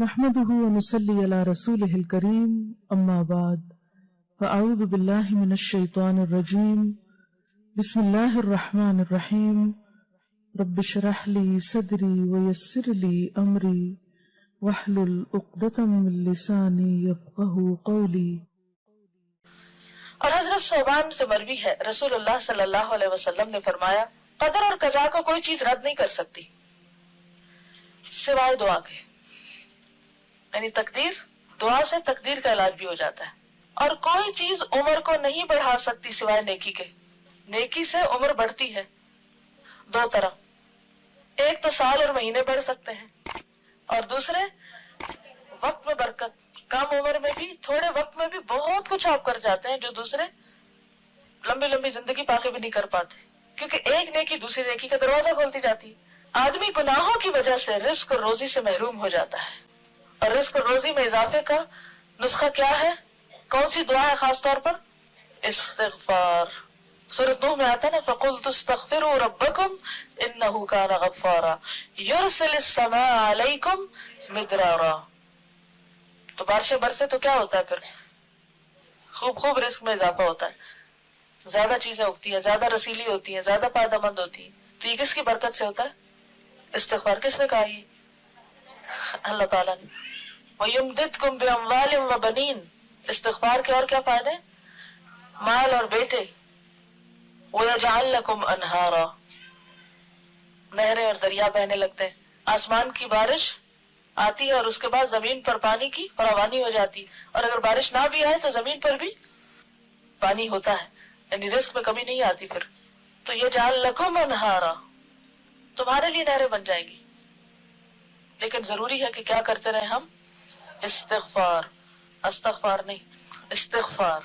نحمده ونصلي على رسوله الكريم اما بعد فاعوذ بالله من الشيطان الرجيم بسم الله الرحمن الرحيم رب اشرح لي صدري ويسر لي امري واحلل عقدة من لساني يفقهوا قولي۔ اور حضرت صوبان سے مروی ہے رسول اللہ صلی اللہ علیہ وسلم نے فرمایا قدر اور قضا کو کوئی چیز رد نہیں کر سکتی سوائے دعا کے، یعنی تقدیر، دعا سے تقدیر کا علاج بھی ہو جاتا ہے۔ اور کوئی چیز عمر کو نہیں بڑھا سکتی سوائے نیکی کے، نیکی سے عمر بڑھتی ہے دو طرح، ایک تو سال اور مہینے بڑھ سکتے ہیں، اور دوسرے وقت میں برکت، کم عمر میں بھی تھوڑے وقت میں بھی بہت کچھ آپ کر جاتے ہیں جو دوسرے لمبی لمبی زندگی پا کے بھی نہیں کر پاتے، کیونکہ ایک نیکی دوسری نیکی کا دروازہ کھولتی جاتی ہے۔ آدمی گناہوں کی وجہ سے رزق اور روزی سے محروم ہو جاتا ہے، اور رزق اور روزی میں اضافے کا نسخہ کیا ہے؟ کون سی دعا ہے خاص طور پر؟ استغفار۔ سورۃ نوح میں آتا ہے نا فَقُلْتُ اسْتَغْفِرُوا رَبَّكُمْ إِنَّهُ كَانَ غَفَّارًا يُرْسِلِ السَّمَاءَ عَلَيْكُمْ مِدْرَارًا۔ تو بارشیں برسے تو کیا ہوتا ہے پھر؟ خوب رزق میں اضافہ ہوتا ہے، زیادہ چیزیں اگتی ہیں، زیادہ رسیلی ہوتی ہیں، زیادہ فائدہ مند ہوتی ہیں۔ تو یہ کس کی برکت سے ہوتا ہے؟ استغفار۔ کس نے کہا یہ؟ اللہ تعالیٰ نے۔ وَيُمْدِدْكُمْ بِأَمْوَالٍ وَبَنِينَ۔ استغفار کے اور کیا فائدے؟ مال اور بیٹے۔ وَيَجْعَلْ لَكُمْ أَنْهَارًا، نہریں اور دریا بہنے لگتے ہیں۔ آسمان کی بارش آتی ہے اور اس کے بعد زمین پر پانی کی فراوانی ہو جاتی، اور اگر بارش نہ بھی آئے تو زمین پر بھی پانی ہوتا ہے، یعنی رزق میں کمی نہیں آتی پھر۔ تو يَجْعَلْ لَكُمْ أَنْهَارًا، تمہارے لیے نہریں بن جائیں گی، لیکن ضروری ہے کہ کیا کرتے رہے ہم؟ استغفار، استغفار نہیں، استغفار۔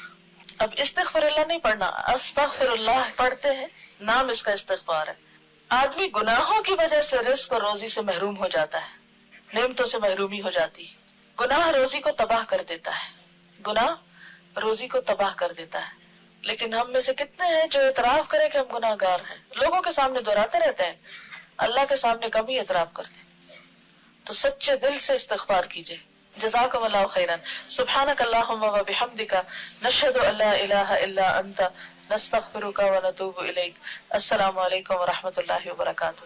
اب استغفر اللہ نہیں پڑھنا، استغفر اللہ پڑھتے ہیں، نام اس کا استغفار ہے۔ آدمی گناہوں کی وجہ سے رزق اور روزی سے محروم ہو جاتا ہے، نعمتوں سے محرومی ہو جاتی ہے۔ گناہ روزی کو تباہ کر دیتا ہے، گناہ روزی کو تباہ کر دیتا ہے۔ لیکن ہم میں سے کتنے ہیں جو اعتراف کریں کہ ہم گناہ گار ہیں؟ لوگوں کے سامنے دہراتے رہتے ہیں، اللہ کے سامنے کم ہی اعتراف کرتے ہیں۔ تو سچے دل سے استغفار کیجئے۔ جزاکم اللہ خیرا۔ سبحانک اللہم و بحمدک، نشہد ان لا الہ الا انت، نستغفرک و نتوب الیک۔ السلام علیکم و رحمۃ اللہ وبرکاتہ۔